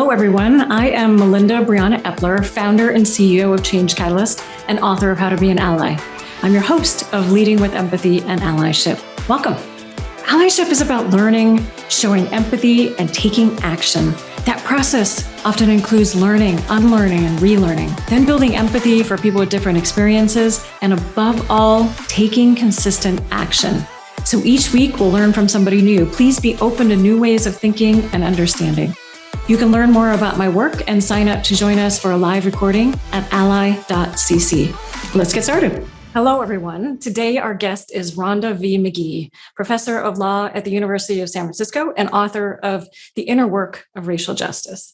Hello, everyone. I am Melinda Epler, founder and CEO of Change Catalyst and author of How to Be an Ally. I'm your host of Leading with Empathy and Allyship. Welcome. Allyship is about learning, showing empathy, and taking action. That process often includes learning, unlearning, and relearning, then building empathy for people with different experiences, and above all, taking consistent action. So each week we'll learn from somebody new. Please be open to new ways of thinking and understanding. You can learn more about my work and sign up to join us for a live recording at ally.cc. Let's get started. Hello, everyone. Today, our guest is Rhonda V. Magee, professor of law at the University of San Francisco and author of The Inner Work of Racial Justice.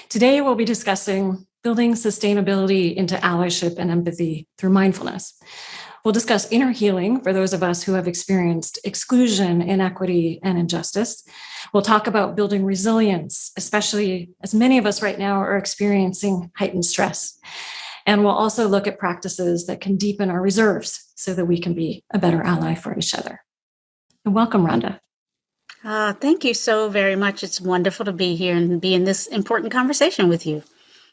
Today, we'll be discussing building sustainability into allyship and empathy through mindfulness. We'll discuss inner healing for those of us who have experienced exclusion, inequity, and injustice. We'll talk about building resilience, especially as many of us right now are experiencing heightened stress. And we'll also look at practices that can deepen our reserves so that we can be a better ally for each other. And welcome, Rhonda. Thank you so very much. It's wonderful to be here and be in this important conversation with you.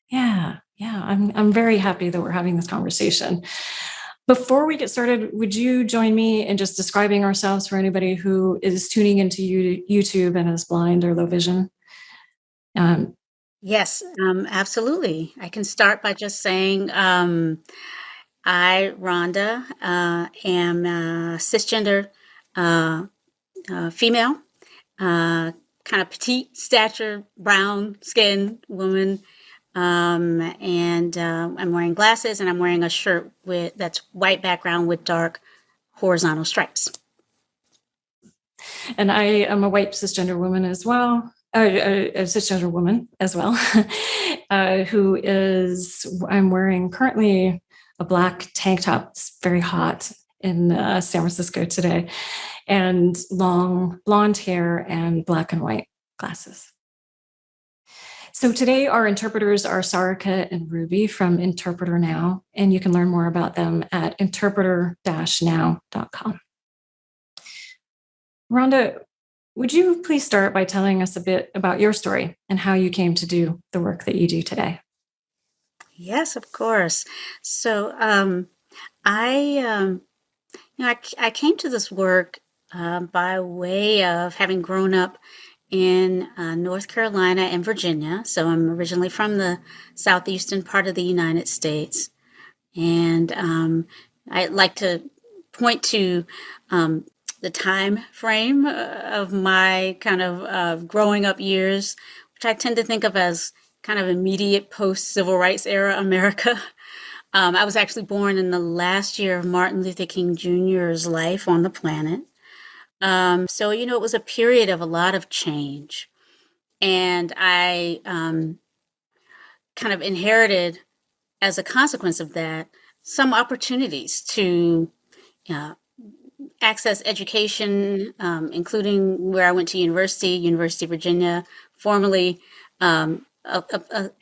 Yeah. I'm very happy that we're having this conversation. Before we get started, would you join me in just describing ourselves for anybody who is tuning into YouTube and is blind or low vision? Yes, absolutely. I can start by just saying I, Rhonda, am a cisgender female, kind of petite stature, brown skin woman. And I'm wearing glasses and I'm wearing a shirt that's white background with dark horizontal stripes. And I am a white cisgender woman as well, a cisgender woman as well, I'm wearing currently a black tank top. It's very hot in San Francisco today, and long blonde hair and black and white glasses. So today our interpreters are Sarika and Ruby from Interpreter Now, and you can learn more about them at interpreter-now.com. Rhonda, would you please start by telling us a bit about your story and how you came to do the work that you do today? Yes, of course. So I came to this work by way of having grown up in North Carolina and Virginia. So I'm originally from the southeastern part of the United States. And I'd like to point to the time frame of my kind of growing up years, which I tend to think of as kind of immediate post-civil rights era America. I was actually born in the last year of Martin Luther King Jr.'s life on the planet. So, it was a period of a lot of change. And I kind of inherited, as a consequence of that, some opportunities to access education, including where I went to University of Virginia, formerly a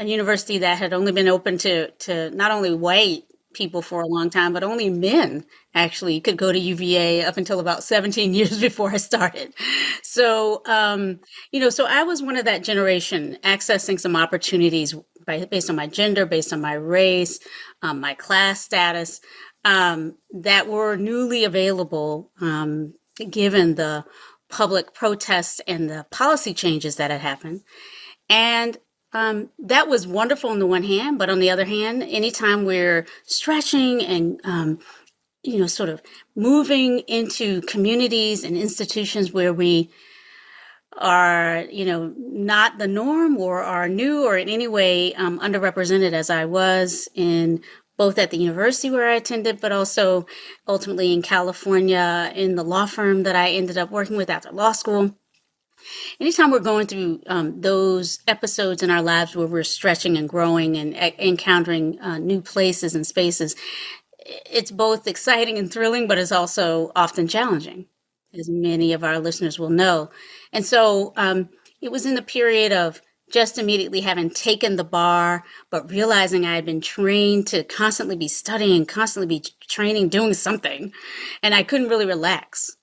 university that had only been open to not only white people for a long time, but only men actually could go to UVA up until about 17 years before I started. So, so I was one of that generation accessing some opportunities based on my gender, based on my race, my class status, that were newly available, given the public protests and the policy changes that had happened. And that was wonderful on the one hand, but on the other hand, anytime we're stretching and, sort of moving into communities and institutions where we are, not the norm or are new or in any way underrepresented, as I was in both at the university where I attended, but also ultimately in California in the law firm that I ended up working with after law school. Anytime we're going through those episodes in our lives where we're stretching and growing and encountering new places and spaces, it's both exciting and thrilling, but it's also often challenging, as many of our listeners will know. And so it was in the period of just immediately having taken the bar, but realizing I had been trained to constantly be studying, constantly be training, doing something, and I couldn't really relax.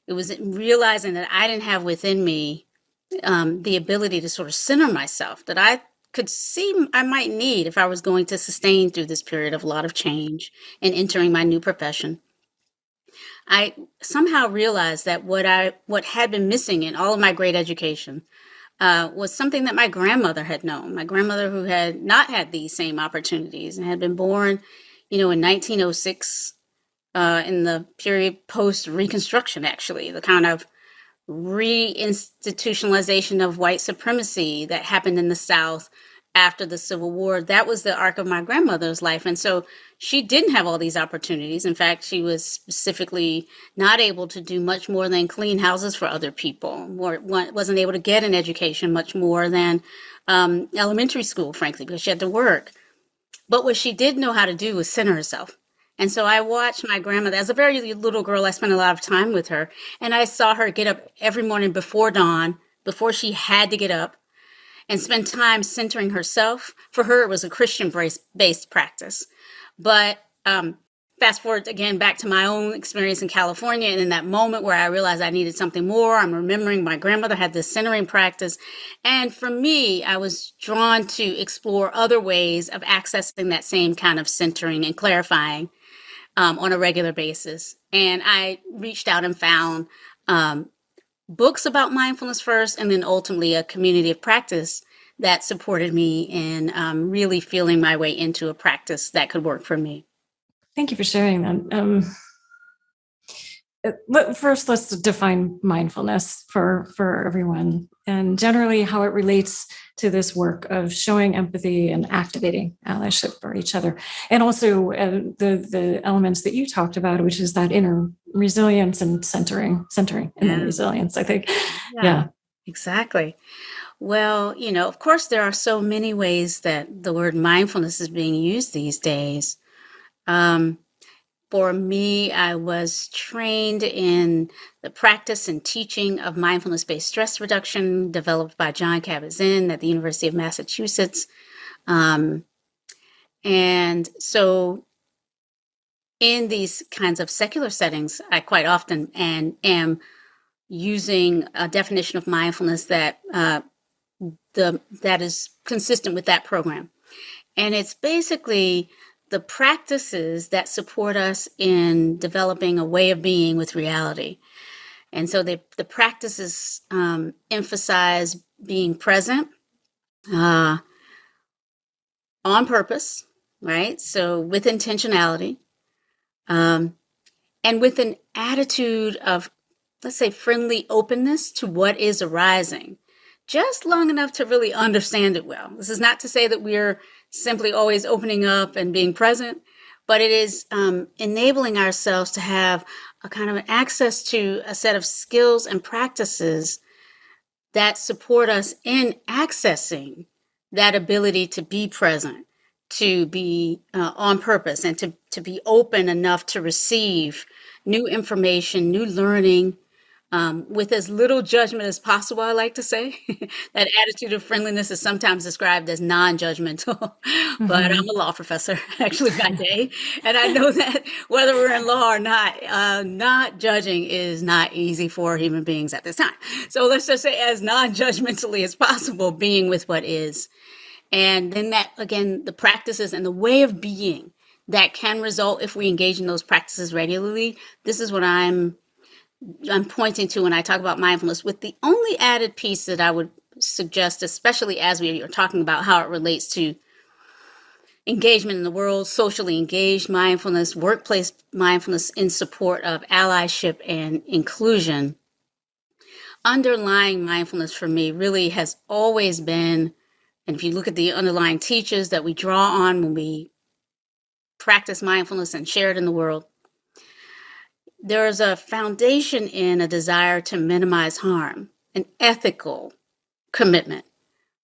It was realizing that I didn't have within me the ability to sort of center myself, that I could see I might need if I was going to sustain through this period of a lot of change and entering my new profession. I somehow realized that what had been missing in all of my great education was something that my grandmother had known. My grandmother, who had not had these same opportunities and had been born, in 1906, in the period post Reconstruction, actually, the kind of reinstitutionalization of white supremacy that happened in the South after the Civil War. That was the arc of my grandmother's life. And so she didn't have all these opportunities. In fact, she was specifically not able to do much more than clean houses for other people, or wasn't able to get an education much more than elementary school, frankly, because she had to work. But what she did know how to do was center herself. And so I watched my grandmother. As a very little girl, I spent a lot of time with her. And I saw her get up every morning before dawn, before she had to get up, and spend time centering herself. For her, it was a Christian-based practice. But fast forward again back to my own experience in California. And in that moment where I realized I needed something more, I'm remembering my grandmother had this centering practice. And for me, I was drawn to explore other ways of accessing that same kind of centering and clarifying on a regular basis. And I reached out and found books about mindfulness first, and then ultimately a community of practice that supported me in really feeling my way into a practice that could work for me. Thank you for sharing that. First, let's define mindfulness for everyone, and generally how it relates to this work of showing empathy and activating allyship for each other, and also the elements that you talked about, which is that inner resilience and centering, and then resilience. I think, yeah, exactly. Well, of course, there are so many ways that the word mindfulness is being used these days. For me, I was trained in the practice and teaching of mindfulness-based stress reduction developed by Jon Kabat-Zinn at the University of Massachusetts. And so in these kinds of secular settings, I quite often am using a definition of mindfulness that is consistent with that program. And it's basically the practices that support us in developing a way of being with reality. And so the practices emphasize being present on purpose, right? So with intentionality, and with an attitude of, let's say, friendly openness to what is arising, just long enough to really understand it well. This is not to say that we're simply always opening up and being present, but it is enabling ourselves to have a kind of access to a set of skills and practices that support us in accessing that ability to be present, to be on purpose, and to be open enough to receive new information, new learning, with as little judgment as possible, I like to say. That attitude of friendliness is sometimes described as non-judgmental, but I'm a law professor, actually, by day. And I know that whether we're in law or not judging is not easy for human beings at this time. So let's just say as non-judgmentally as possible, being with what is. And then that, again, the practices and the way of being that can result if we engage in those practices regularly. This is what I'm pointing to when I talk about mindfulness, with the only added piece that I would suggest, especially as we are talking about how it relates to engagement in the world, socially engaged mindfulness, workplace mindfulness in support of allyship and inclusion. Underlying mindfulness for me really has always been, and if you look at the underlying teachers that we draw on when we practice mindfulness and share it in the world, there is a foundation in a desire to minimize harm, an ethical commitment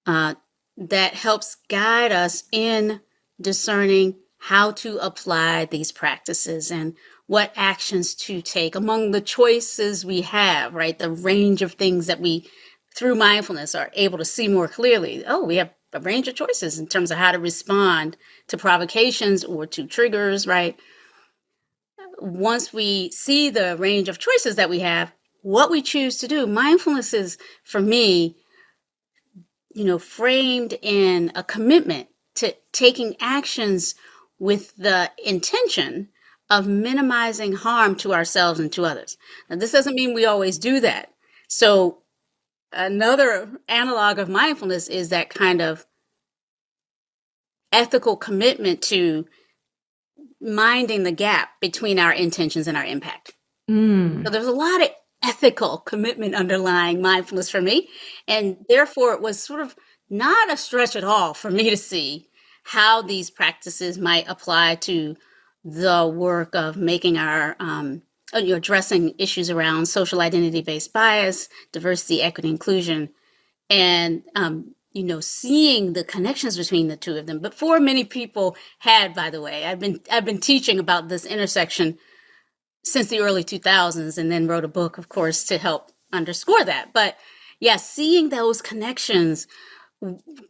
that helps guide us in discerning how to apply these practices and what actions to take among the choices we have, right? The range of things that we, through mindfulness, are able to see more clearly. Oh, we have a range of choices in terms of how to respond to provocations or to triggers, right? Once we see the range of choices that we have, what we choose to do, mindfulness is, for me, framed in a commitment to taking actions with the intention of minimizing harm to ourselves and to others. Now, this doesn't mean we always do that. So another analog of mindfulness is that kind of ethical commitment to minding the gap between our intentions and our impact. So there's a lot of ethical commitment underlying mindfulness for me. And therefore, it was sort of not a stretch at all for me to see how these practices might apply to the work of making our, addressing issues around social identity-based bias, diversity, equity, inclusion, and, seeing the connections between the two of them. Before many people had, by the way, I've been teaching about this intersection since the early 2000s, and then wrote a book, of course, to help underscore that. But yeah, seeing those connections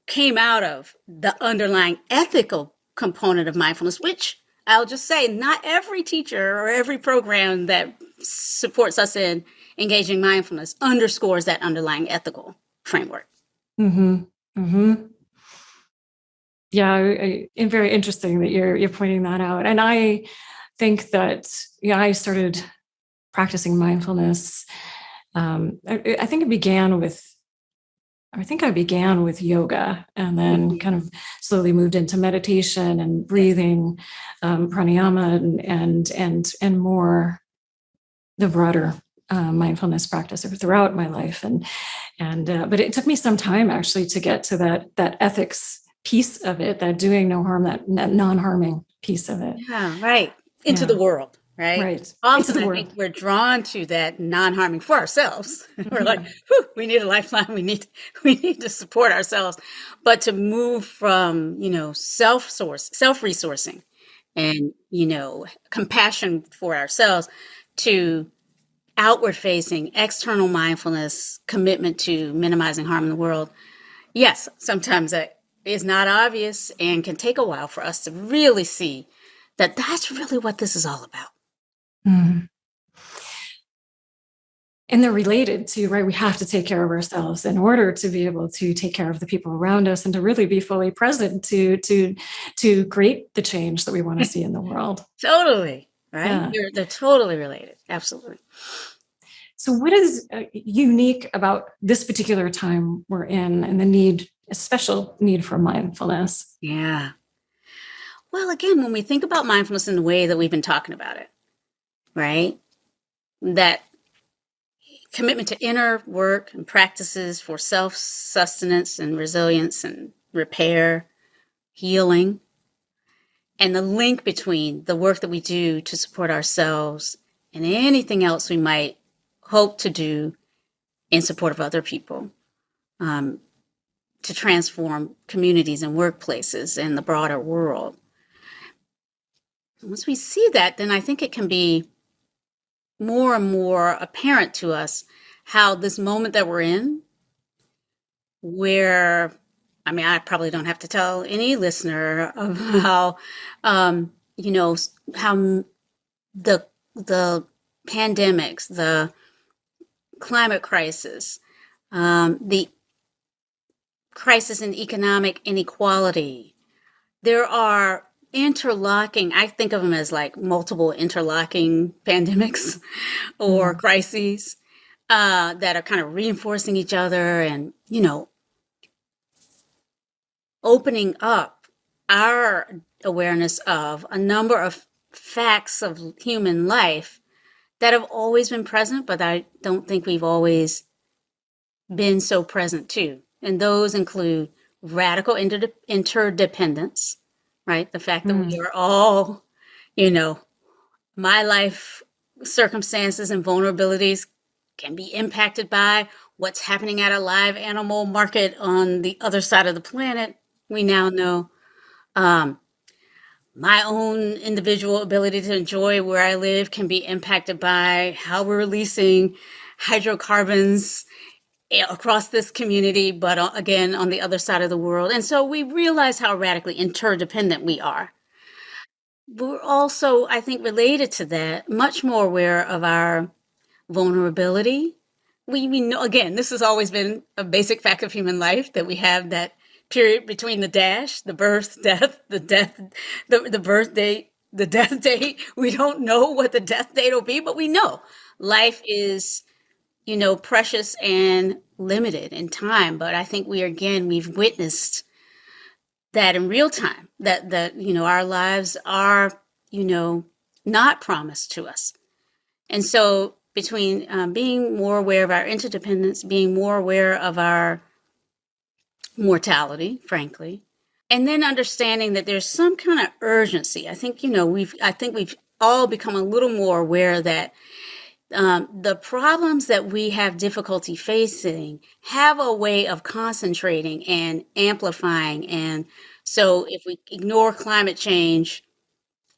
came out of the underlying ethical component of mindfulness, which I'll just say, not every teacher or every program that supports us in engaging mindfulness underscores that underlying ethical framework. Yeah, it's very interesting that you're pointing that out. And I think that, I started practicing mindfulness. I think I began with yoga, and then kind of slowly moved into meditation and breathing, pranayama, and more the broader mindfulness practice throughout my life. But it took me some time actually to get to that ethics piece of it, that doing no harm, that non-harming piece of it. Yeah, right. Into the world, right? Right. Often I think we're drawn to that non-harming for ourselves. We're like, we need a lifeline. We need to support ourselves. But to move from, self-resourcing and, compassion for ourselves to outward facing, external mindfulness, commitment to minimizing harm in the world. Yes, sometimes that is not obvious and can take a while for us to really see that that's really what this is all about. And they're related to, right? We have to take care of ourselves in order to be able to take care of the people around us and to really be fully present to create the change that we want to see in the world. Totally, right? Yeah. They're totally related. Absolutely. So what is unique about this particular time we're in and a special need for mindfulness? Yeah. Well, again, when we think about mindfulness in the way that we've been talking about it, right? That commitment to inner work and practices for self-sustenance and resilience and repair, healing, and the link between the work that we do to support ourselves and anything else we might hope to do in support of other people, to transform communities and workplaces and the broader world. Once we see that, then I think it can be more and more apparent to us how this moment that we're in, where, I probably don't have to tell any listener of how, how the pandemics, the climate crisis, the crisis in economic inequality, there are interlocking, I think of them as like multiple interlocking pandemics or crises that are kind of reinforcing each other and, opening up our awareness of a number of facts of human life that have always been present, but I don't think we've always been so present to. And those include radical interdependence, right? The fact that we are all, my life circumstances and vulnerabilities can be impacted by what's happening at a live animal market on the other side of the planet. We now know my own individual ability to enjoy where I live can be impacted by how we're releasing hydrocarbons across this community, but again, on the other side of the world. And so we realize how radically interdependent we are. We're also, I think, related to that, much more aware of our vulnerability, we know, again, this has always been a basic fact of human life, that we have that period between the dash, the birth, death, the birth date, the death date. We don't know what the death date will be, but we know life is, precious and limited in time. But I think we've witnessed that in real time, that our lives are, not promised to us. And so between being more aware of our interdependence, being more aware of our mortality, frankly, and then understanding that there's some kind of urgency. I think we've all become a little more aware that the problems that we have difficulty facing have a way of concentrating and amplifying. And so if we ignore climate change,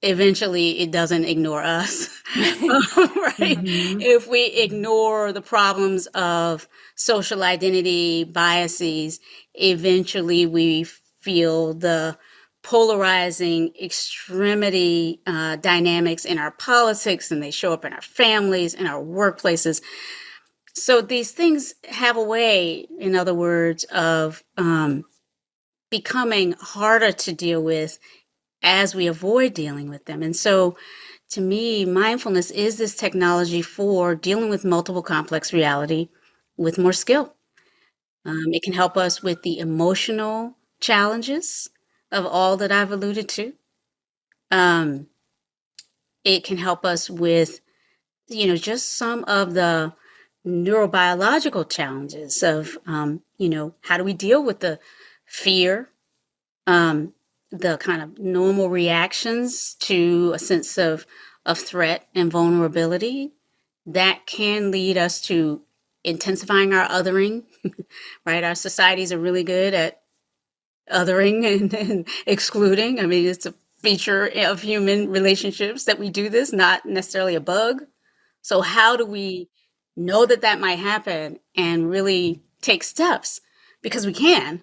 eventually it doesn't ignore us, right? Mhm. If we ignore the problems of social identity biases, eventually we feel the polarizing extremity dynamics in our politics, and they show up in our families, in our workplaces. So these things have a way, in other words, of becoming harder to deal with as we avoid dealing with them. And so to me, mindfulness is this technology for dealing with multiple complex reality with more skill. It can help us with the emotional challenges of all that I've alluded to. It can help us with, just some of the neurobiological challenges of, how do we deal with the fear, the kind of normal reactions to a sense of threat and vulnerability that can lead us to intensifying our othering, right? Our societies are really good at othering and excluding. I mean, it's a feature of human relationships that we do this, not necessarily a bug. So how do we know that that might happen and really take steps, because we can,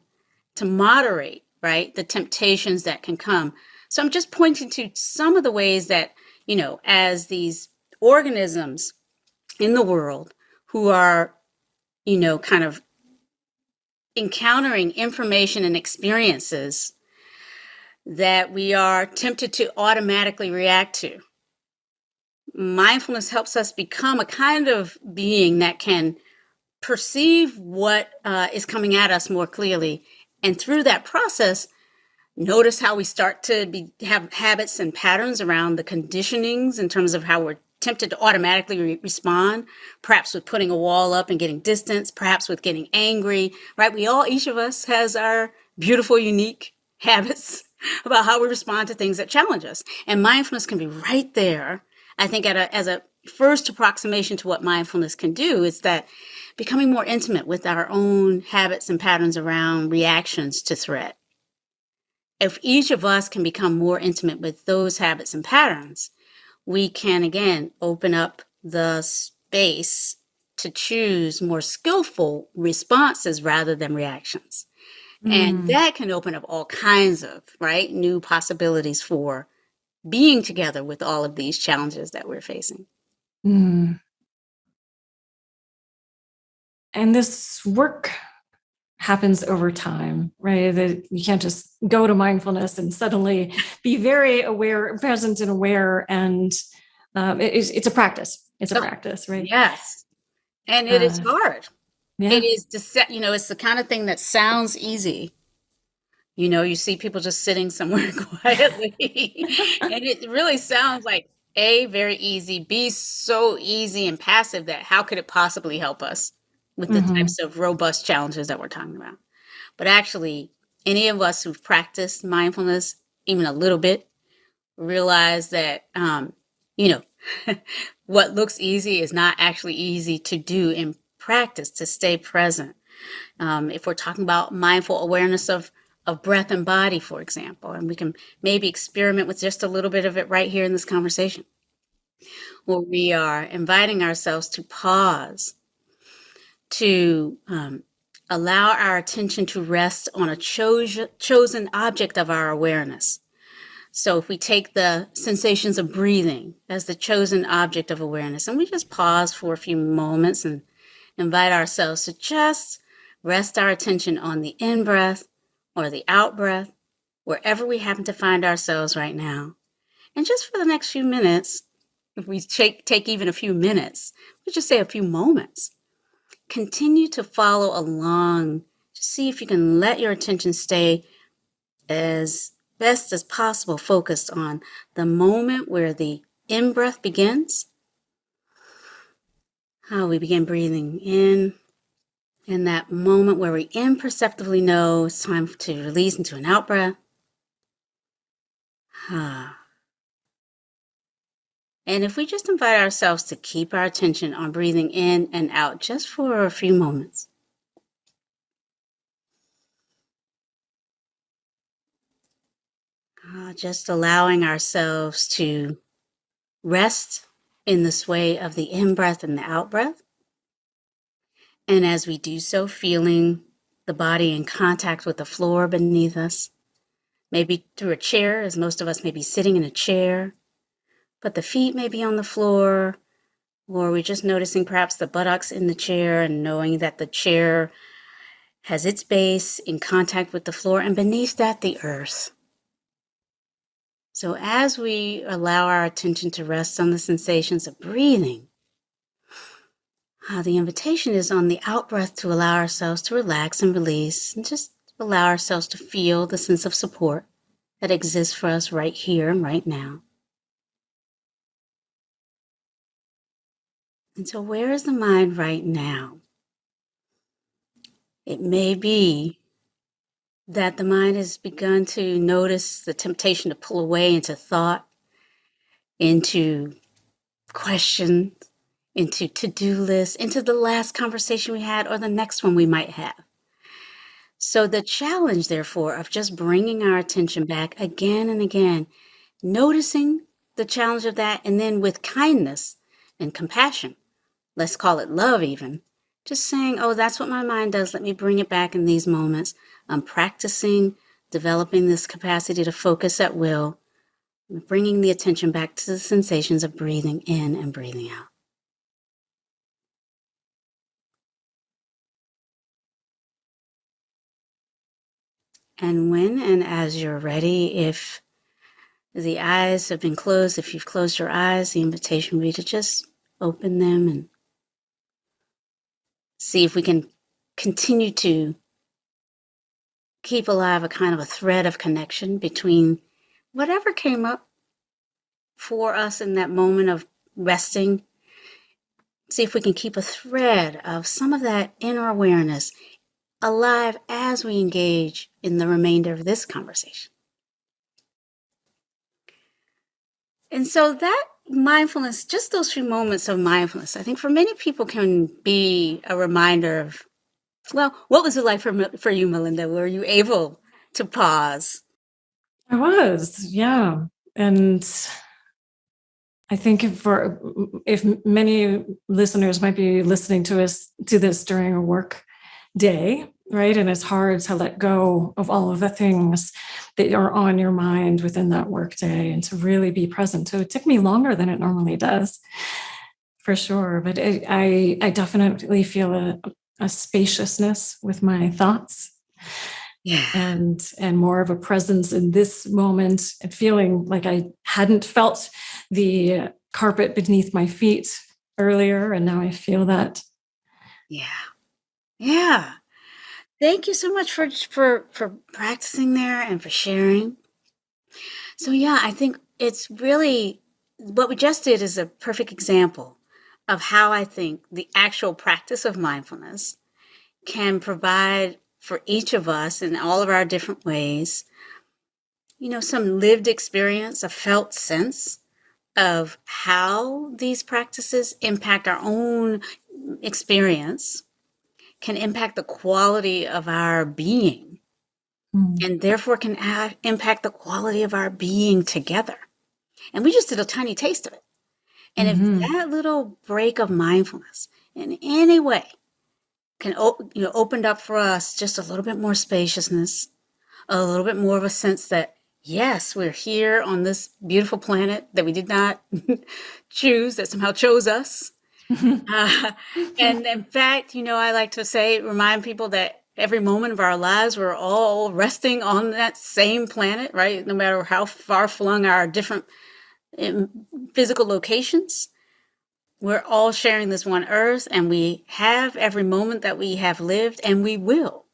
to moderate, right, the temptations that can come? So I'm just pointing to some of the ways that, as these organisms in the world who are, kind of encountering information and experiences that we are tempted to automatically react to. Mindfulness helps us become a kind of being that can perceive what is coming at us more clearly. And through that process, notice how we start to have habits and patterns around the conditionings in terms of how we're tempted to automatically respond, perhaps with putting a wall up and getting distance, perhaps with getting angry, right? Each of us has our beautiful, unique habits about how we respond to things that challenge us. And mindfulness can be right there. I think as a first approximation to what mindfulness can do is that becoming more intimate with our own habits and patterns around reactions to threat. If each of us can become more intimate with those habits and patterns, we can, again, open up the space to choose more skillful responses rather than reactions. And that can open up all kinds of, right, new possibilities for being together with all of these challenges that we're facing. Mm. And this work happens over time, right? That you can't just go to mindfulness and suddenly be very aware, present and aware. And it's a practice. It's a practice, right? Yes. And it is hard. Yeah. It is, it's the kind of thing that sounds easy. You see people just sitting somewhere quietly, and it really sounds like A, very easy, B, so easy and passive that how could it possibly help us with the types of robust challenges that we're talking about? But actually, any of us who've practiced mindfulness even a little bit realize that, what looks easy is not actually easy to do in practice, to stay present. If we're talking about mindful awareness of breath and body, for example, and we can maybe experiment with just a little bit of it right here in this conversation, where we are inviting ourselves to pause, to allow our attention to rest on a chosen object of our awareness. So if we take the sensations of breathing as the chosen object of awareness, and we just pause for a few moments and invite ourselves to just rest our attention on the in-breath or the out-breath, wherever we happen to find ourselves right now. And just for the next few minutes, if we take even a few minutes, we just say a few moments, continue to follow along. Just see if you can let your attention stay as best as possible focused on the moment where the in-breath begins, how we begin breathing in that moment where we imperceptibly know it's time to release into an out-breath. And if we just invite ourselves to keep our attention on breathing in and out just for a few moments. Just allowing ourselves to rest in the sway of the in-breath and the out-breath. And as we do so, feeling the body in contact with the floor beneath us, maybe through a chair, as most of us may be sitting in a chair, but the feet may be on the floor, or we're just noticing perhaps the buttocks in the chair and knowing that the chair has its base in contact with the floor, and beneath that, the earth. So as we allow our attention to rest on the sensations of breathing, the invitation is on the out-breath to allow ourselves to relax and release, and just allow ourselves to feel the sense of support that exists for us right here and right now. And so where is the mind right now? It may be that the mind has begun to notice the temptation to pull away into thought, into questions, into to-do lists, into the last conversation we had or the next one we might have. So the challenge, therefore, of just bringing our attention back again and again, noticing the challenge of that, and then with kindness and compassion, let's call it love even, just saying, oh, that's what my mind does. Let me bring it back in these moments. I'm practicing, developing this capacity to focus at will, bringing the attention back to the sensations of breathing in and breathing out. And when and as you're ready, if the eyes have been closed, if you've closed your eyes, the invitation would be to just open them and see if we can continue to keep alive a kind of a thread of connection between whatever came up for us in that moment of resting. See if we can keep a thread of some of that inner awareness alive as we engage in the remainder of this conversation. And so that mindfulness, just those few moments of mindfulness, I think for many people can be a reminder of, well, what was it like for you, Melinda? Were you able to pause? I was, yeah. And I think if many listeners might be listening to this during a work day, right? And it's hard to let go of all of the things that are on your mind within that work day and to really be present. So it took me longer than it normally does, for sure. But I definitely feel a spaciousness with my thoughts. Yeah. And more of a presence in this moment, and feeling like I hadn't felt the carpet beneath my feet earlier, and now I feel that. Yeah. Thank you so much for practicing there and for sharing. So yeah, I think it's really what we just did is a perfect example of how I think the actual practice of mindfulness can provide for each of us in all of our different ways, some lived experience, a felt sense of how these practices impact our own experience, can impact the quality of our being, and therefore can impact the quality of our being together. And we just did a tiny taste of it. And if that little break of mindfulness in any way can opened up for us just a little bit more spaciousness, a little bit more of a sense that, yes, we're here on this beautiful planet that we did not choose, that somehow chose us. Uh, and in fact, I like to remind people that every moment of our lives, we're all resting on that same planet, right? No matter how far flung our different physical locations, we're all sharing this one earth, and we have every moment that we have lived, and we will.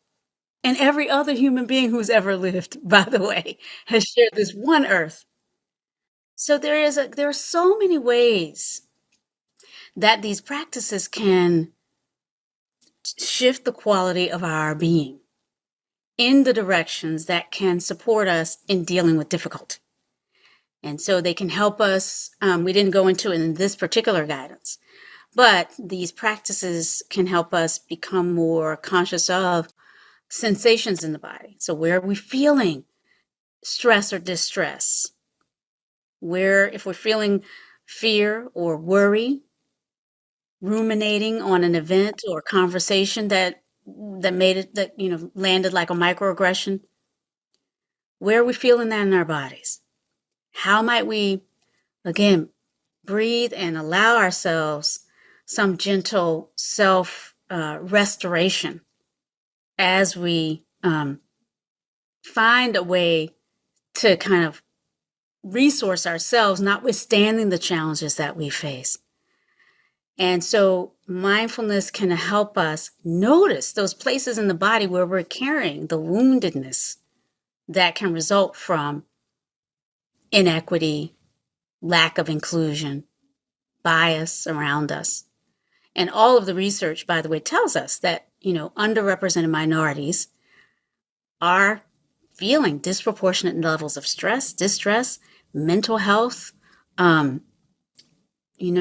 And every other human being who's ever lived, by the way, has shared this one earth. So there are so many ways that these practices can shift the quality of our being in the directions that can support us in dealing with difficulty. And so they can help us. We didn't go into it in this particular guidance, but these practices can help us become more conscious of sensations in the body. So where are we feeling stress or distress? If we're feeling fear or worry, ruminating on an event or conversation that landed like a microaggression, where are we feeling that in our bodies? How might we, again, breathe and allow ourselves some gentle self restoration as we find a way to kind of resource ourselves, notwithstanding the challenges that we face. And so mindfulness can help us notice those places in the body where we're carrying the woundedness that can result from inequity, lack of inclusion, bias around us. And all of the research, by the way, tells us that, underrepresented minorities are feeling disproportionate levels of stress, distress, mental health,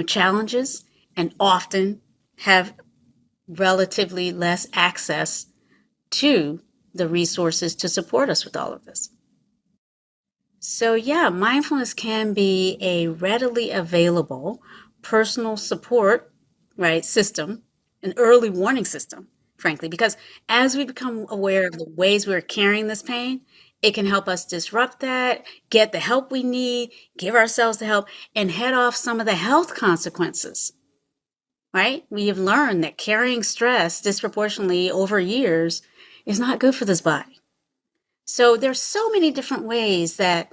challenges, and often have relatively less access to the resources to support us with all of this. So yeah, mindfulness can be a readily available personal support, right, system, an early warning system, frankly, because as we become aware of the ways we're carrying this pain, it can help us disrupt that, get the help we need, give ourselves the help, and head off some of the health consequences, right? We have learned that carrying stress disproportionately over years is not good for this body. So there's so many different ways that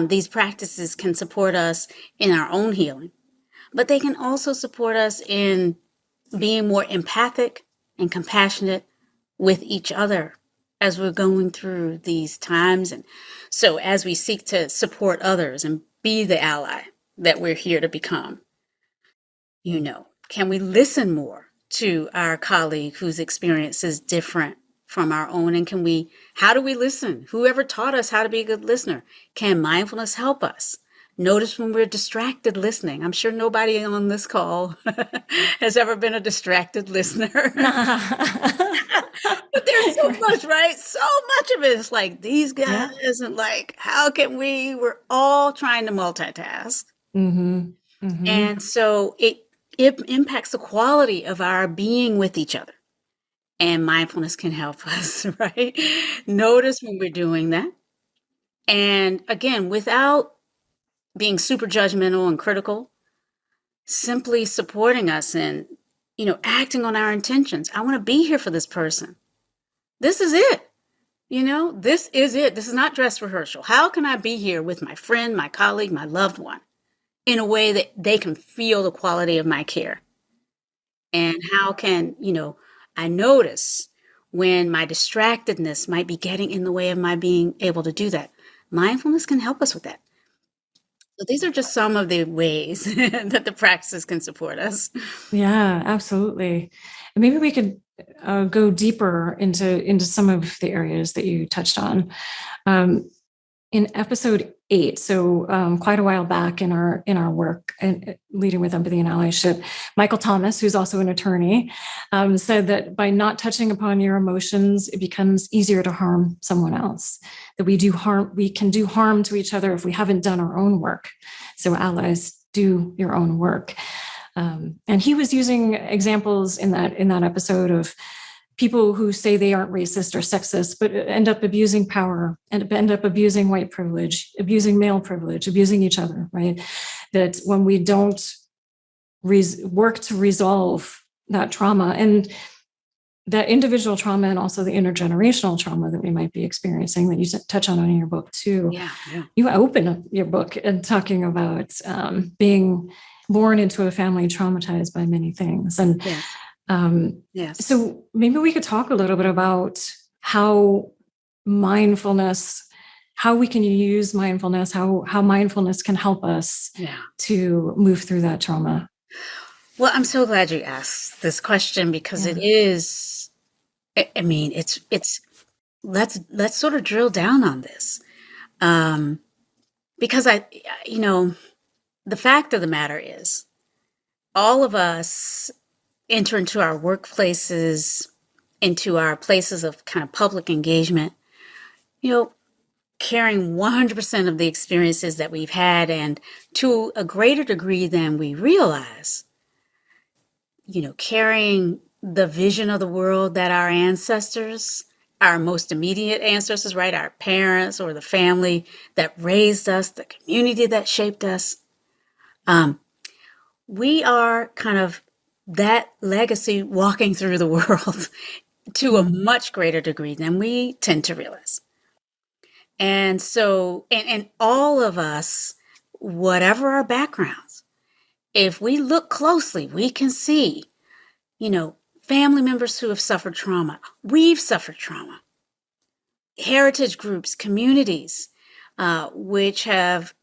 these practices can support us in our own healing, but they can also support us in being more empathic and compassionate with each other as we're going through these times. And so as we seek to support others and be the ally that we're here to become, can we listen more to our colleague whose experience is different from our own? And how do we listen? Whoever taught us how to be a good listener? Can mindfulness help us notice when we're distracted listening? I'm sure nobody on this call has ever been a distracted listener. But there's so much, right? So much of it is like these guys, and like, how can we're all trying to multitask. Mm-hmm. Mm-hmm. And so it impacts the quality of our being with each other. And mindfulness can help us, right? Notice when we're doing that. And again, without being super judgmental and critical, simply supporting us and, acting on our intentions. I want to be here for this person. This is it. This is it. This is not dress rehearsal. How can I be here with my friend, my colleague, my loved one in a way that they can feel the quality of my care? And how can, I notice when my distractedness might be getting in the way of my being able to do that. Mindfulness can help us with that. So these are just some of the ways that the practices can support us. Yeah, absolutely. And maybe we could go deeper into some of the areas that you touched on. In episode 8, so quite a while back in our work and leading with empathy and allyship, Michael Thomas, who's also an attorney, said that by not touching upon your emotions, it becomes easier to harm someone else. That we can do harm to each other if we haven't done our own work. So allies, do your own work. And he was using examples in that episode of people who say they aren't racist or sexist, but end up abusing power and end up abusing white privilege, abusing male privilege, abusing each other, right? That when we don't work to resolve that trauma and that individual trauma, and also the intergenerational trauma that we might be experiencing that you touch on in your book too. Yeah. You open up your book and talking about being born into a family traumatized by many things. And Yes. So maybe we could talk a little bit about how mindfulness, how we can use mindfulness, how mindfulness can help us to move through that trauma. Well, I'm so glad you asked this question, because it is, I mean, it's, let's sort of drill down on this. Because the fact of the matter is, all of us enter into our workplaces, into our places of kind of public engagement, carrying 100% of the experiences that we've had, and to a greater degree than we realize, carrying the vision of the world that our ancestors, our most immediate ancestors, right, our parents or the family that raised us, the community that shaped us, we are kind of that legacy walking through the world to a much greater degree than we tend to realize. And so, and all of us, whatever our backgrounds, if we look closely, we can see, family members who have suffered trauma. We've suffered trauma. Heritage groups, communities, which have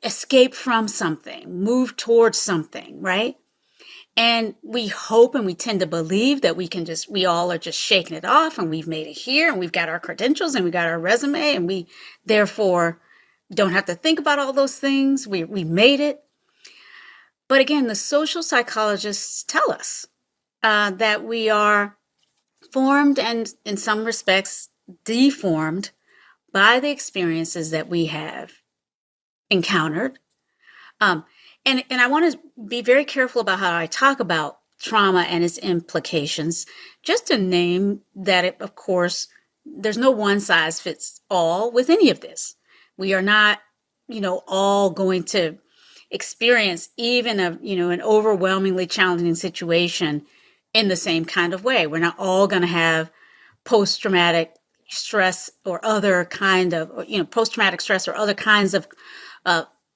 escaped from something, moved towards something, right? And we hope and we tend to believe that we all are just shaking it off, and we've made it here, and we've got our credentials, and we got our resume, and we therefore don't have to think about all those things. We made it. But again, the social psychologists tell us that we are formed and in some respects deformed by the experiences that we have encountered. And I want to be very careful about how I talk about trauma and its implications, just to name that, of course, there's no one size fits all with any of this. We are not, all going to experience even an overwhelmingly challenging situation in the same kind of way. We're not all going to have post-traumatic stress or other kind of, post-traumatic stress or other kinds of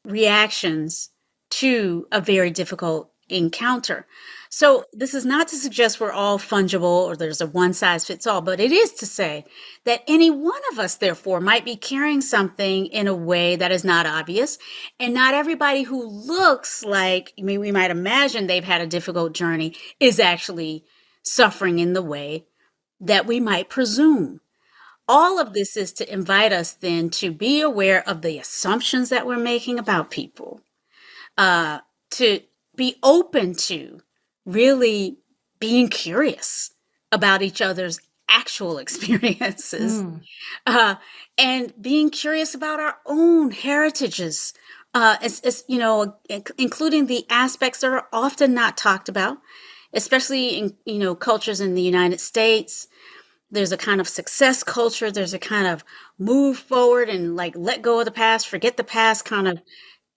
reactions to a very difficult encounter. So this is not to suggest we're all fungible or there's a one size fits all, but it is to say that any one of us, therefore, might be carrying something in a way that is not obvious. And not everybody who looks like, we might imagine they've had a difficult journey is actually suffering in the way that we might presume. All of this is to invite us then to be aware of the assumptions that we're making about people, to be open to really being curious about each other's actual experiences, and being curious about our own heritages, including the aspects that are often not talked about, especially in cultures in the United States. There's a kind of success culture. There's a kind of move forward and let go of the past, forget the past kind of,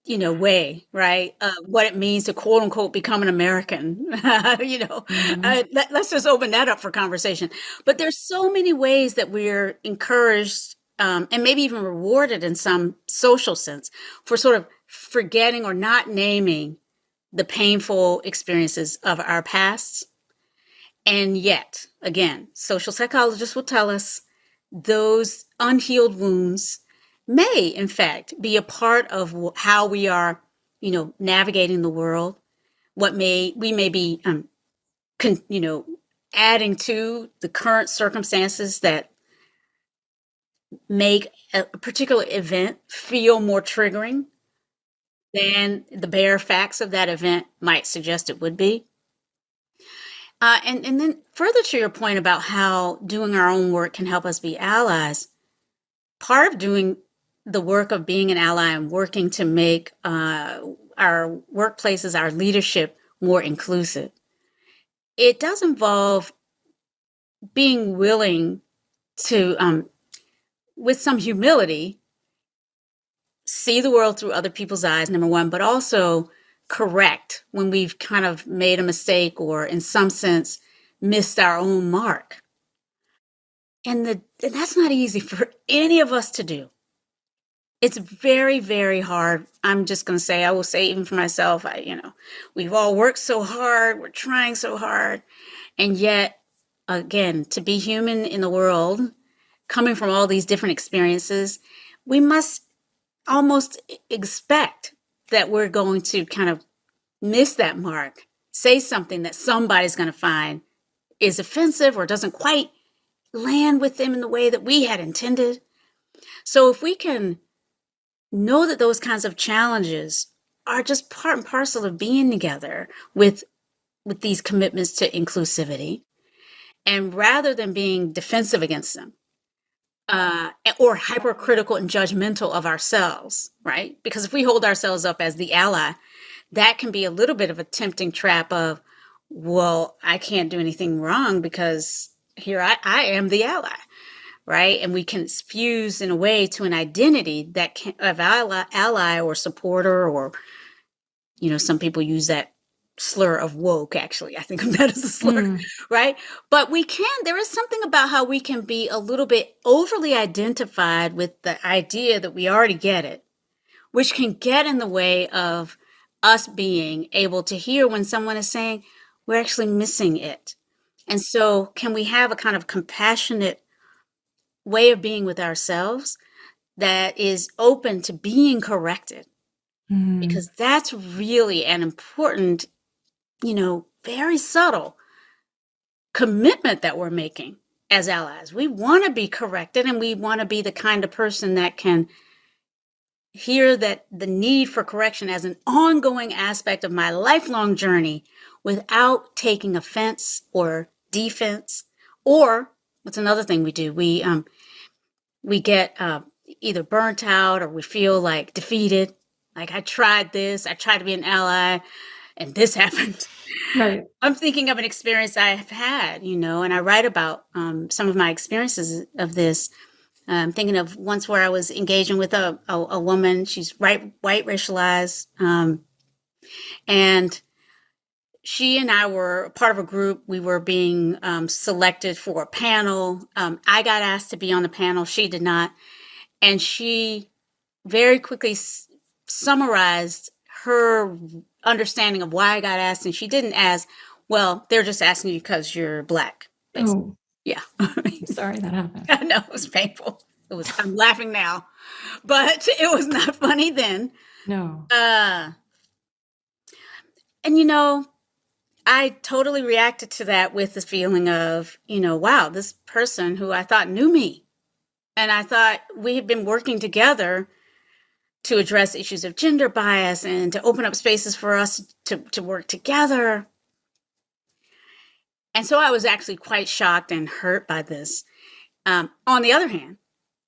way, right? What it means to quote unquote become an American, let's just open that up for conversation. But there's so many ways that we're encouraged and maybe even rewarded in some social sense for sort of forgetting or not naming the painful experiences of our pasts. And yet, again, social psychologists will tell us those unhealed wounds may, in fact, be a part of how we are, navigating the world. We may be, adding to the current circumstances that make a particular event feel more triggering than the bare facts of that event might suggest it would be. And then further to your point about how doing our own work can help us be allies, part of doing the work of being an ally and working to make our workplaces, our leadership more inclusive, it does involve being willing to, with some humility, see the world through other people's eyes, number one, but also correct when we've kind of made a mistake or in some sense missed our own mark. And that's not easy for any of us to do. It's very, very hard. I'm just going to say, I will say even for myself, we've all worked so hard. We're trying so hard. And yet, again, to be human in the world, coming from all these different experiences, we must almost expect that we're going to kind of miss that mark, say something that somebody's going to find is offensive or doesn't quite land with them in the way that we had intended. So if we can know that those kinds of challenges are just part and parcel of being together with these commitments to inclusivity, and rather than being defensive against them, or hypercritical and judgmental of ourselves, right? Because if we hold ourselves up as the ally, that can be a little bit of a tempting trap of, well, I can't do anything wrong because here I am the ally, right? And we can fuse in a way to an identity that can, of ally or supporter, or, some people use that slur of woke, actually. I think of that as a slur, right? But there is something about how we can be a little bit overly identified with the idea that we already get it, which can get in the way of us being able to hear when someone is saying, we're actually missing it. And so can we have a kind of compassionate way of being with ourselves that is open to being corrected? Because that's really an important, very subtle commitment that we're making as allies. We want to be corrected, and we want to be the kind of person that can hear that the need for correction as an ongoing aspect of my lifelong journey without taking offense or defense. Or what's another thing we do? We get either burnt out, or we feel like defeated. Like, I tried this, I tried to be an ally, and this happened. Right. I'm thinking of an experience I have had, and I write about some of my experiences of this. I'm thinking of once where I was engaging with a woman. She's white racialized, and she and I were part of a group. We were being selected for a panel. I got asked to be on the panel. She did not. And she very quickly summarized her understanding of why I got asked. And she didn't ask, well, they're just asking you because you're Black. Basically. Oh, yeah. Sorry that happened. I know, it was painful. I'm laughing now, but it was not funny then. No. And I totally reacted to that with the feeling of, wow, this person who I thought knew me, and I thought we had been working together to address issues of gender bias and to open up spaces for us to work together. And so I was actually quite shocked and hurt by this. On the other hand,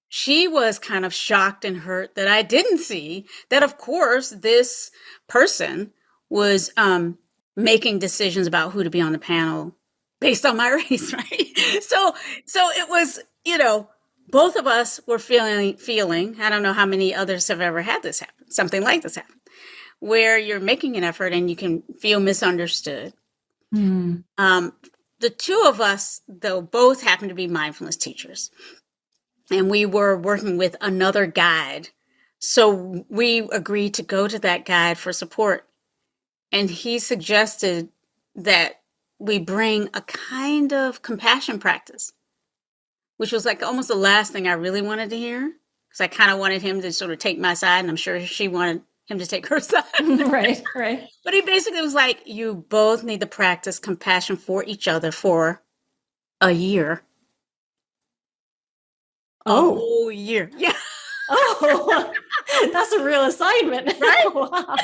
she was kind of shocked and hurt that I didn't see that, of course, this person was making decisions about who to be on the panel based on my race, right? So it was, both of us were feeling, I don't know how many others have ever had this happen, something like this happen, where you're making an effort and you can feel misunderstood. The two of us, though, both happen to be mindfulness teachers, and we were working with another guide. So we agreed to go to that guide for support. And he suggested that we bring a kind of compassion practice, which was like almost the last thing I really wanted to hear, because I kind of wanted him to sort of take my side, and I'm sure she wanted him to take her side. Right. But he basically was like, you both need to practice compassion for each other for a year. Oh. A whole year. Yeah. Oh, that's a real assignment. Right? Wow.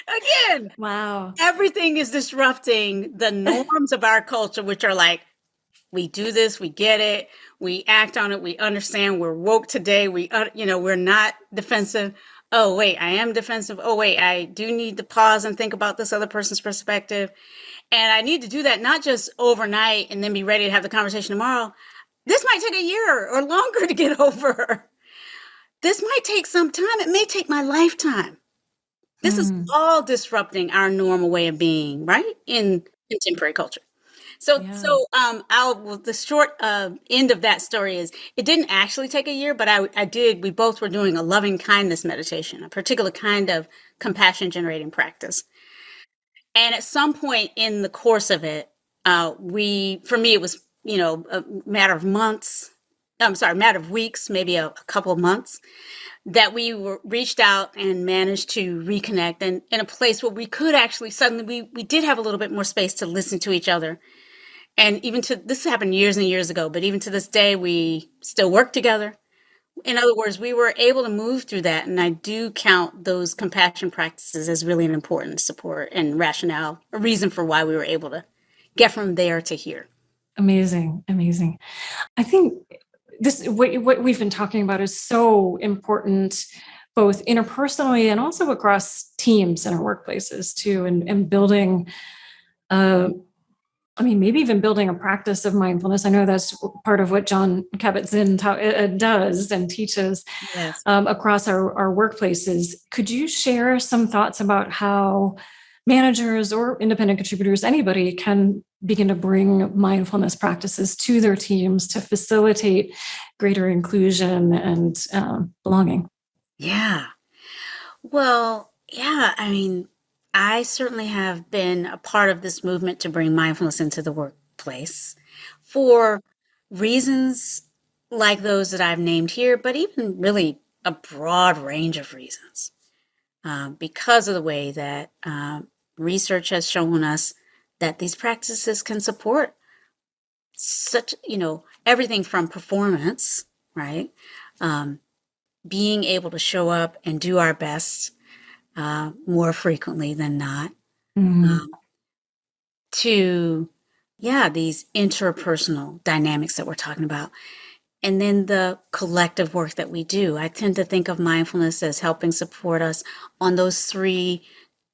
Again. Wow. Everything is disrupting the norms of our culture, which are like, we do this, we get it, we act on it, we understand, we're woke today, we're not defensive. Oh, wait, I am defensive. Oh, wait, I do need to pause and think about this other person's perspective. And I need to do that not just overnight and then be ready to have the conversation tomorrow. This might take a year or longer to get over. This might take some time. It may take my lifetime. This is all disrupting our normal way of being, right? In contemporary culture. Yeah. The short end of that story is it didn't actually take a year, but I did. We both were doing a loving kindness meditation, a particular kind of compassion generating practice. And at some point in the course of it, for me, it was, a matter of months. I'm sorry, a matter of weeks, maybe a couple of months, that we reached out and managed to reconnect, and in a place where we could actually suddenly, we did have a little bit more space to listen to each other. And this happened years and years ago, but even to this day, we still work together. In other words, we were able to move through that. And I do count those compassion practices as really an important support and rationale, a reason for why we were able to get from there to here. Amazing. Amazing. I think what we've been talking about is so important, both interpersonally and also across teams in our workplaces too, and building, maybe even building a practice of mindfulness. I know that's part of what Jon Kabat-Zinn does and teaches. Yes. Across our workplaces. Could you share some thoughts about how managers or independent contributors, anybody, can begin to bring mindfulness practices to their teams to facilitate greater inclusion and belonging? Yeah. Well, yeah, I certainly have been a part of this movement to bring mindfulness into the workplace for reasons like those that I've named here, but even really a broad range of reasons. Because of the way that research has shown us that these practices can support such, everything from performance, right? Being able to show up and do our best more frequently than not, to, these interpersonal dynamics that we're talking about. And then the collective work that we do. I tend to think of mindfulness as helping support us on those three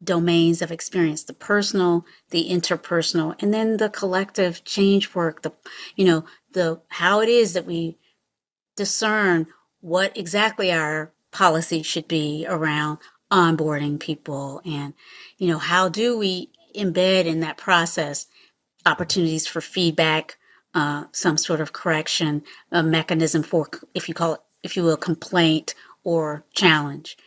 domains of experience: the personal, the interpersonal, and then the collective change work, how it is that we discern what exactly our policy should be around onboarding people, and how do we embed in that process opportunities for feedback, some sort of correction, a mechanism for, if you will, complaint or challenge.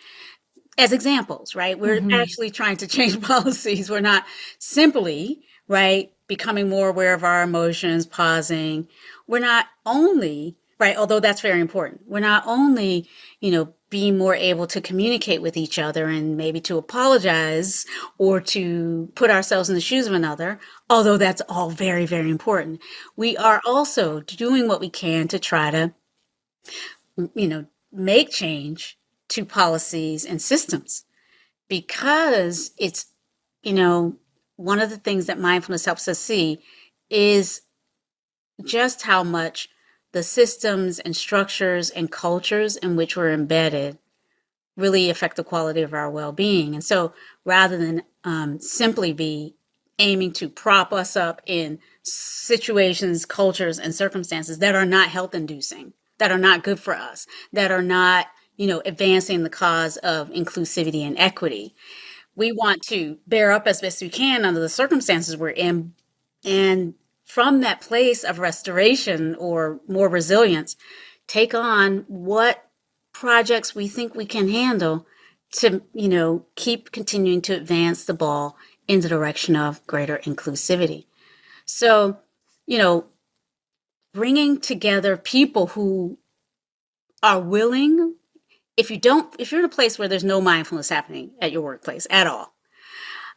As examples, right? We're actually trying to change policies. We're not simply, right, becoming more aware of our emotions, pausing. We're not only, right, although that's very important, we're not only, being more able to communicate with each other and maybe to apologize or to put ourselves in the shoes of another, although that's all very, very important. We are also doing what we can to try to, make change to policies and systems, because it's, one of the things that mindfulness helps us see is just how much the systems and structures and cultures in which we're embedded really affect the quality of our well-being. And so rather than simply be aiming to prop us up in situations, cultures, and circumstances that are not health-inducing, that are not good for us, that are not, advancing the cause of inclusivity and equity, we want to bear up as best we can under the circumstances we're in, and from that place of restoration or more resilience, take on what projects we think we can handle to, keep continuing to advance the ball in the direction of greater inclusivity. So, bringing together people who are willing, if you're in a place where there's no mindfulness happening at your workplace at all,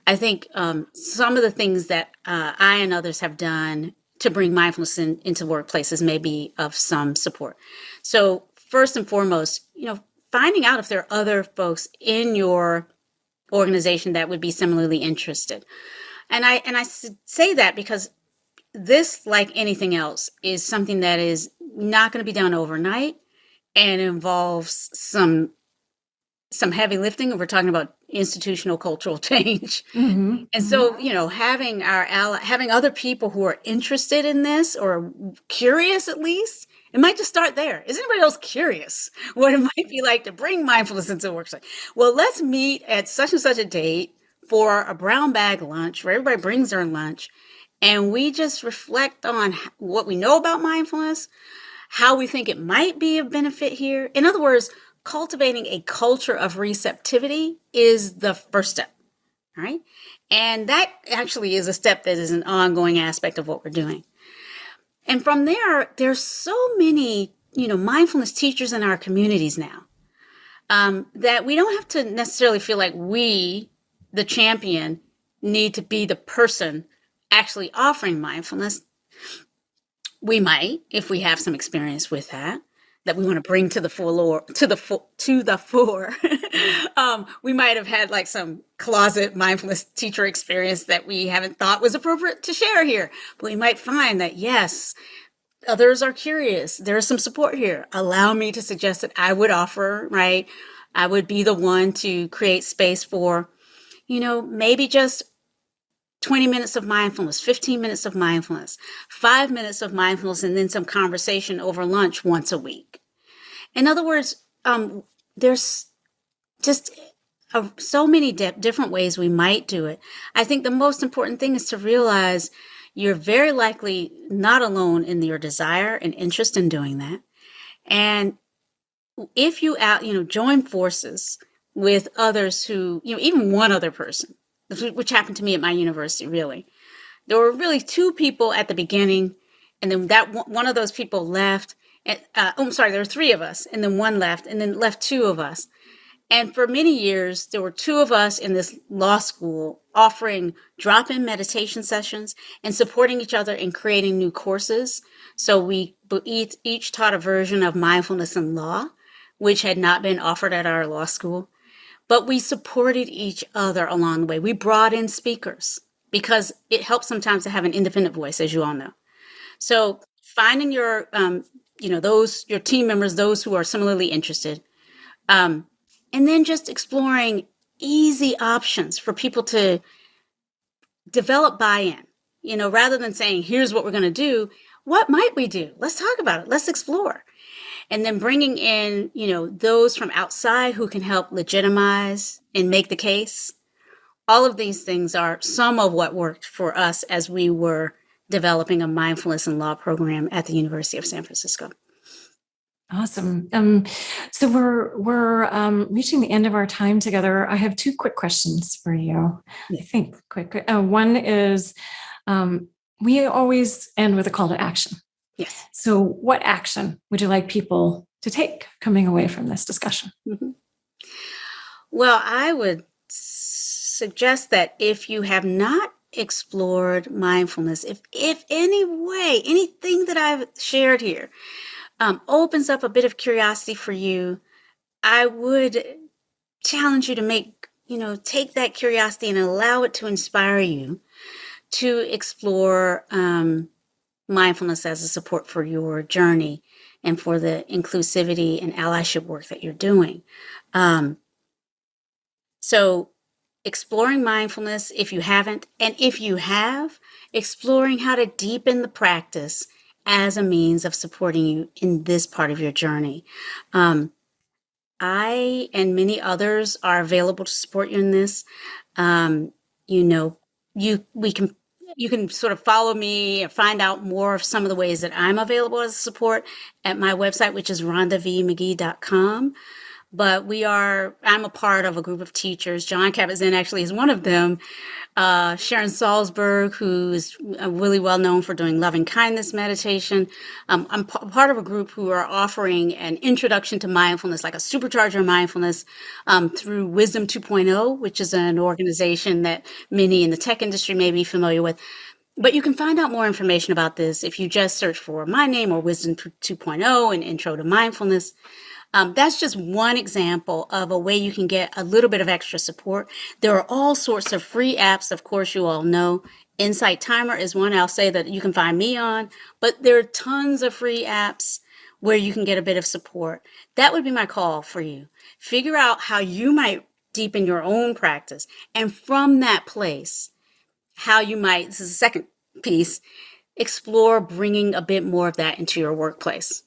I think some of the things that I and others have done to bring mindfulness into workplaces may be of some support. So first and foremost, finding out if there are other folks in your organization that would be similarly interested. And I say that because this, like anything else, is something that is not going to be done overnight and involves some heavy lifting. We're talking about institutional cultural change. And so, having having other people who are interested in this or curious at least It might just start there. Is anybody else curious what it might be like to bring mindfulness into a workshop? Well, let's meet at such and such a date for a brown bag lunch where everybody brings their lunch, and we just reflect on what we know about mindfulness, how we think it might be of benefit here. In other words, cultivating a culture of receptivity is the first step, all right? And that actually is a step that is an ongoing aspect of what we're doing. And from there, there's so many, mindfulness teachers in our communities now that we don't have to necessarily feel like we, the champion, need to be the person actually offering mindfulness. We might, if we have some experience with that we want to bring to the fore. We might have had like some closet mindfulness teacher experience that we haven't thought was appropriate to share here. But we might find that, yes, others are curious. There's some support here. Allow me to suggest that I would offer, right? I would be the one to create space for, maybe just 20 minutes of mindfulness, 15 minutes of mindfulness, 5 minutes of mindfulness, and then some conversation over lunch once a week. In other words, there's just so many different ways we might do it. I think the most important thing is to realize you're very likely not alone in your desire and interest in doing that. And if you join forces with others who, even one other person, which happened to me at my university, really. There were really 2 people at the beginning, and then that one of those people left. There were 3 of us, and then one left, and then left 2 of us. And for many years, there were 2 of us in this law school offering drop-in meditation sessions and supporting each other in creating new courses. So we each taught a version of mindfulness in law, which had not been offered at our law school. But we supported each other along the way. We brought in speakers because it helps sometimes to have an independent voice, as you all know. So finding your, your team members, those who are similarly interested, and then just exploring easy options for people to develop buy-in, rather than saying, here's what we're going to do. What might we do? Let's talk about it. Let's explore. And then bringing in, those from outside who can help legitimize and make the case. All of these things are some of what worked for us as we were developing a mindfulness and law program at the University of San Francisco. Awesome. So we're reaching the end of our time together. I have 2 quick questions for you. I think quick. One is, we always end with a call to action. Yes. So what action would you like people to take coming away from this discussion? Mm-hmm. Well, I would suggest that if you have not explored mindfulness, if any way, anything that I've shared here opens up a bit of curiosity for you, I would challenge you to take that curiosity and allow it to inspire you to explore mindfulness as a support for your journey and for the inclusivity and allyship work that you're doing. So exploring mindfulness if you haven't, and if you have, exploring how to deepen the practice as a means of supporting you in this part of your journey. I and many others are available to support you in this. You can sort of follow me and find out more of some of the ways that I'm available as support at my website, which is rhondavmagee.com. But I'm a part of a group of teachers. John Kabat-Zinn actually is one of them. Sharon Salzberg, who is really well known for doing loving kindness meditation. I'm part of a group who are offering an introduction to mindfulness, like a supercharger of mindfulness, through Wisdom 2.0, which is an organization that many in the tech industry may be familiar with. But you can find out more information about this if you just search for my name or Wisdom 2.0 and Intro to Mindfulness. That's just one example of a way you can get a little bit of extra support. There are all sorts of free apps, of course, you all know. Insight Timer is one I'll say that you can find me on, but there are tons of free apps where you can get a bit of support. That would be my call for you. Figure out how you might deepen your own practice. And from that place, how you might, this is the second piece, explore bringing a bit more of that into your workplace.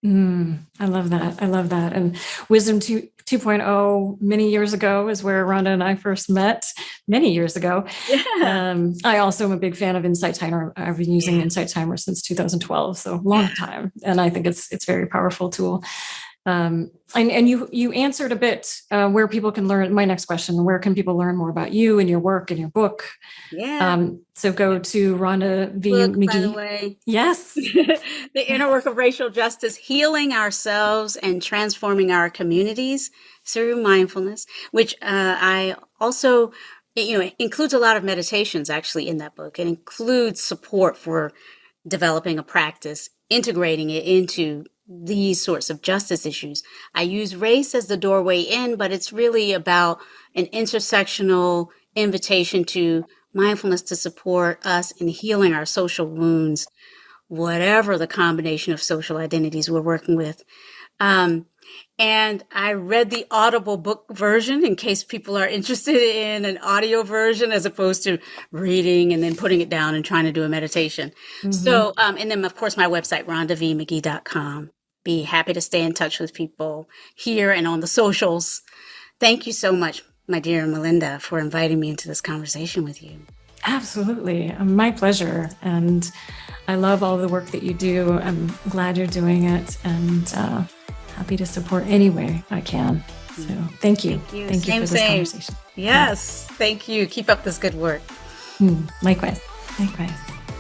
I love that. I love that. And Wisdom 2.0 many years ago is where Rhonda and I first met many years ago. Yeah. I also am a big fan of Insight Timer. I've been using Insight Timer since 2012, so long time. And I think it's a very powerful tool. And you answered a bit where people can learn. My next question: where can people learn more about you and your work and your book? Yeah. So go to Rhonda V. Book, Magee. by the way. Yes. The Inner Work of Racial Justice: Healing Ourselves and Transforming Our Communities Through Mindfulness, which I also, includes a lot of meditations actually in that book. It includes support for developing a practice, integrating it into these sorts of justice issues. I use race as the doorway in, but it's really about an intersectional invitation to mindfulness to support us in healing our social wounds, whatever the combination of social identities we're working with. And I read the Audible book version in case people are interested in an audio version as opposed to reading and then putting it down and trying to do a meditation. So, and then of course my website, rhondavmagee.com. Be happy to stay in touch with people here and on the socials. Thank you so much, my dear Melinda, for inviting me into this conversation with you. Absolutely. My pleasure. And I love all the work that you do. I'm glad you're doing it, and happy to support any way I can. So thank you. Thank you for this conversation. Yes. Thank you. Keep up this good work. Likewise.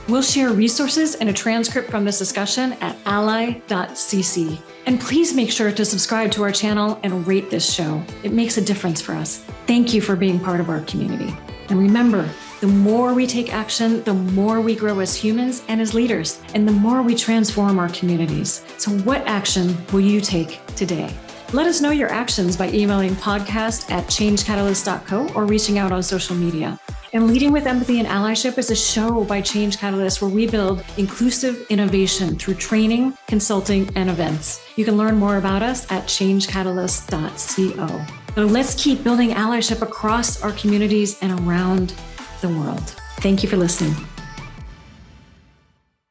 We'll share resources and a transcript from this discussion at ally.cc. And please make sure to subscribe to our channel and rate this show. It makes a difference for us. Thank you for being part of our community. And remember, the more we take action, the more we grow as humans and as leaders, and the more we transform our communities. So what action will you take today? Let us know your actions by emailing podcast@changecatalyst.co or reaching out on social media. And Leading with Empathy and Allyship is a show by Change Catalyst where we build inclusive innovation through training, consulting, and events. You can learn more about us at changecatalyst.co. So let's keep building allyship across our communities and around the world. Thank you for listening.